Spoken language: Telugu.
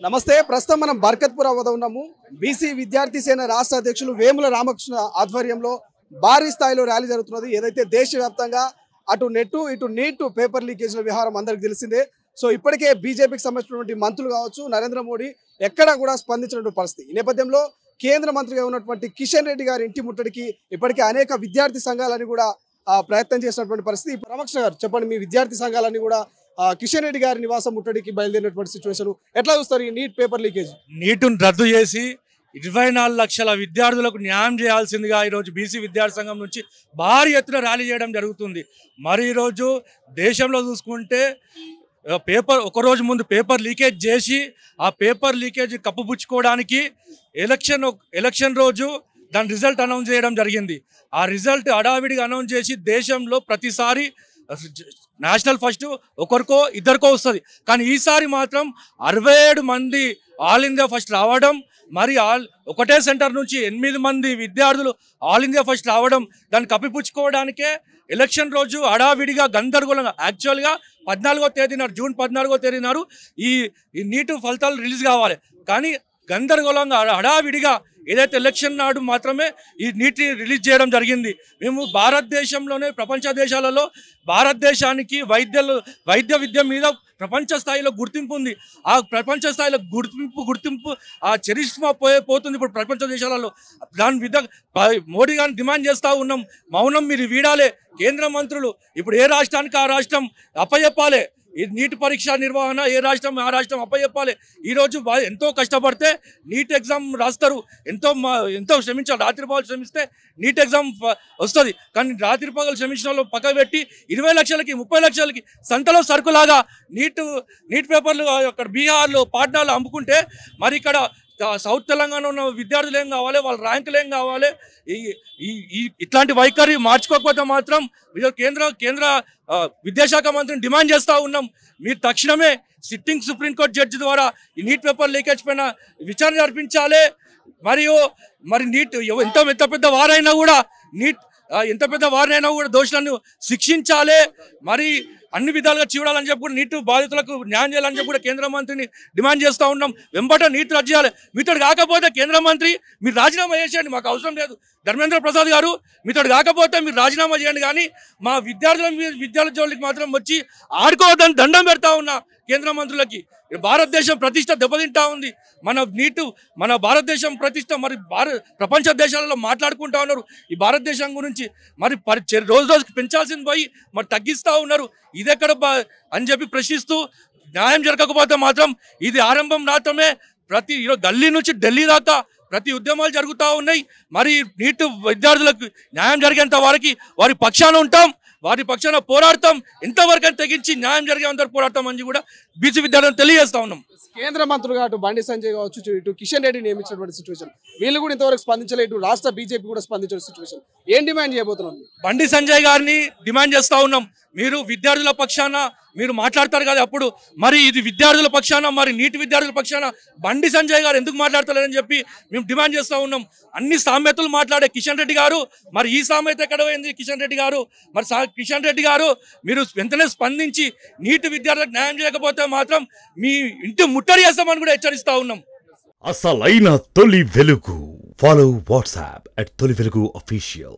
నమస్తే ప్రస్తుతం మనం బర్కత్పుర వద్ద ఉన్నాము. బీసీ విద్యార్థి సేన రాష్ట్ర అధ్యక్షులు వేముల రామకృష్ణ ఆధ్వర్యంలో భారీ స్థాయిలో ర్యాలీ జరుగుతున్నది. ఏదైతే దేశవ్యాప్తంగా అటు నెట్ ఇటు నీట్ పేపర్ లీకేజ్ల వ్యవహారం అందరికీ తెలిసిందే. సో ఇప్పటికే బీజేపీకి సంబంధించినటువంటి మంత్రులు కావచ్చు, నరేంద్ర మోడీ ఎక్కడా కూడా స్పందించినటువంటి పరిస్థితి. ఈ నేపథ్యంలో కేంద్ర మంత్రిగా ఉన్నటువంటి కిషన్ రెడ్డి గారి ఇంటి ముట్టడికి ఇప్పటికే అనేక విద్యార్థి సంఘాలని కూడా ప్రయత్నం చేసినటువంటి పరిస్థితి. రామకృష్ణ గారు చెప్పండి, మీ విద్యార్థి సంఘాలన్నీ కూడా కిషన్ రెడ్డి గారి నివాసం ముట్టడికి బయలుదేరినటువంటి సిచ్యువేషన్ ఎట్లా చూస్తారు? ఈ నీట్ పేపర్ లీకేజ్ నీటును రద్దు చేసి 24 లక్షల విద్యార్థులకు న్యాయం చేయాల్సిందిగా ఈరోజు బీసీ విద్యార్థి సంఘం నుంచి భారీ ఎత్తున ర్యాలీ చేయడం జరుగుతుంది. మరి ఈరోజు దేశంలో చూసుకుంటే ఒకరోజు ముందు పేపర్ లీకేజ్ చేసి ఆ పేపర్ లీకేజ్ కప్పుపుచ్చుకోవడానికి ఎలక్షన్ రోజు దాని రిజల్ట్ అనౌన్స్ చేయడం జరిగింది. ఆ రిజల్ట్ హడావిడిగా అనౌన్స్ చేసి దేశంలో ప్రతిసారి నేషనల్ ఫస్ట్ ఒకరికో ఇద్దరికో వస్తుంది, కానీ ఈసారి మాత్రం 67 మంది ఆల్ ఇండియా ఫస్ట్ రావడం, మరి ఒకటే సెంటర్ నుంచి 8 మంది విద్యార్థులు ఆల్ ఇండియా ఫస్ట్ రావడం, దాన్ని కప్పిపుచ్చుకోవడానికే ఎలక్షన్ రోజు హడావిడిగా గందరగోళంగా యాక్చువల్గా 14వ తేదీ నాడు జూన్ 14వ తేదీ నాడు ఈ నీటు ఫలితాలు రిలీజ్ కావాలి, కానీ గందరగోళంగా హడావిడిగా ఏదైతే ఎలక్షన్ నాడు మాత్రమే ఈ నీటి రిలీజ్ చేయడం జరిగింది. మేము భారతదేశంలోనే ప్రపంచ దేశాలలో భారతదేశానికి వైద్య విద్య మీద ప్రపంచ స్థాయిలో గుర్తింపు ఉంది. ఆ ప్రపంచ స్థాయిలో గుర్తింపు ఆ చరిష్మా పోతుంది ఇప్పుడు ప్రపంచ దేశాలలో. దాని విధంగా మోడీ గారిని డిమాండ్ చేస్తూ ఉన్నాం, మౌనం మీరు వీడాలే. కేంద్ర మంత్రులు ఇప్పుడు ఏ రాష్ట్రానికి ఆ రాష్ట్రం అప్పచెప్పాలి, ఈ నీట్ పరీక్ష నిర్వహణ ఏ రాష్ట్రం ఆ రాష్ట్రం అప్పచెప్పాలి. ఈరోజు ఎంతో కష్టపడితే నీట్ ఎగ్జామ్ రాస్తారు, ఎంతో శ్రమించాలి. రాత్రి పగలు శ్రమిస్తే నీట్ ఎగ్జామ్ వస్తుంది, కానీ రాత్రి పగలు శ్రమించిన వాళ్ళు పక్క పెట్టి 20 లక్షలకి 30 లక్షలకి సంతలో సరుకులాగా నీట్ పేపర్లు అక్కడ బీహార్లో పాట్నాలో అమ్ముకుంటే మరి ఇక్కడ సౌత్ తెలంగాణ ఉన్న విద్యార్థులు ఏం కావాలి, వాళ్ళ ర్యాంకులు ఏం కావాలి? ఇట్లాంటి వైఖరి మార్చుకోకపోతే మాత్రం కేంద్ర విద్యాశాఖ మంత్రిని డిమాండ్ చేస్తూ ఉన్నాం, మీరు తక్షణమే సిట్టింగ్ సుప్రీంకోర్టు జడ్జి ద్వారా ఈ నీట్ పేపర్ లీకేజ్ పైన విచారణ జరిపించాలి. మరి నీట్ ఎంత పెద్ద వారైనా కూడా దోషులను శిక్షించాలి. మరి అన్ని విధాలుగా చూడాలని చెప్పి కూడా నీట్ బాధితులకు న్యాయం చేయాలని చెప్పి కూడా కేంద్ర మంత్రిని డిమాండ్ చేస్తూ ఉన్నాం. వెంబట నీట్ రద్దు చేయాలి. మీతో కాకపోతే కేంద్ర మంత్రి మీరు రాజీనామా చేసేయండి, మాకు అవసరం లేదు. ధర్మేంద్ర ప్రసాద్ గారు మీతో కాకపోతే మీరు రాజీనామా చేయండి, కానీ మా విద్యార్థుల జోలికి మాత్రం వచ్చి ఆడుకోవద్దని దండం పెడతా ఉన్నా కేంద్ర మంత్రులకి. భారతదేశం ప్రతిష్ట దెబ్బతింటా ఉంది. మన భారతదేశం ప్రతిష్ట మరి ప్రపంచ దేశాలలో మాట్లాడుకుంటా ఉన్నారు ఈ భారతదేశం గురించి. మరి రోజుకి పెంచాల్సింది పోయి మరి తగ్గిస్తూ ఉన్నారు. ఇది ఎక్కడ అని చెప్పి ప్రశ్నిస్తూ న్యాయం జరగకపోతే మాత్రం ఇది ఆరంభం మాత్రమే. గల్లీ నుంచి ఢిల్లీ దాకా ప్రతి ఉద్యమాలు జరుగుతూ ఉన్నాయి. మరి నీట్ విద్యార్థులకు న్యాయం జరిగేంత వారికి వారి పక్షాన ఉంటాం, వారి పక్షాన పోరాడతాం, ఎంతవరకు తెగించి న్యాయం జరిగేంత పోరాడతాం అని కూడా బీసీ విద్యార్థులను తెలియజేస్తా ఉన్నాం. కేంద్ర మంత్రులుగా అటు బండి సంజయ్ కావచ్చు, ఇటు కిషన్ రెడ్డి నియమించినటువంటి సిచ్యువేషన్, వీళ్ళు కూడా ఇంతవరకు స్పందించలేదు. ఇటు రాష్ట్ర బీజేపీ కూడా స్పందించిన సిచ్యువేషన్, ఏం డిమాండ్ చేయబోతున్నాం? బండి సంజయ్ గారిని డిమాండ్ చేస్తా ఉన్నాం, మీరు విద్యార్థుల పక్షాన మీరు మాట్లాడతారు కదా అప్పుడు, మరి ఇది విద్యార్థుల పక్షాన మరి నీటి విద్యార్థుల పక్షాన బండి సంజయ్ గారు ఎందుకు మాట్లాడతారని చెప్పి మేము డిమాండ్ చేస్తూ ఉన్నాం. అన్ని సామెతలు మాట్లాడే కిషన్ రెడ్డి గారు మరి ఈ సామెత ఎక్కడ పోయింది? కిషన్ రెడ్డి గారు మీరు వెంటనే స్పందించి నీటి విద్యార్థులకు న్యాయం చేయకపోతే మాత్రం మీ ఇంటి ముట్టడి చేస్తామని కూడా హెచ్చరిస్తా ఉన్నాం. అసలైన తొలి వెలుగు. ఫాలో వాట్సాప్ @తొలి వెలుగు official.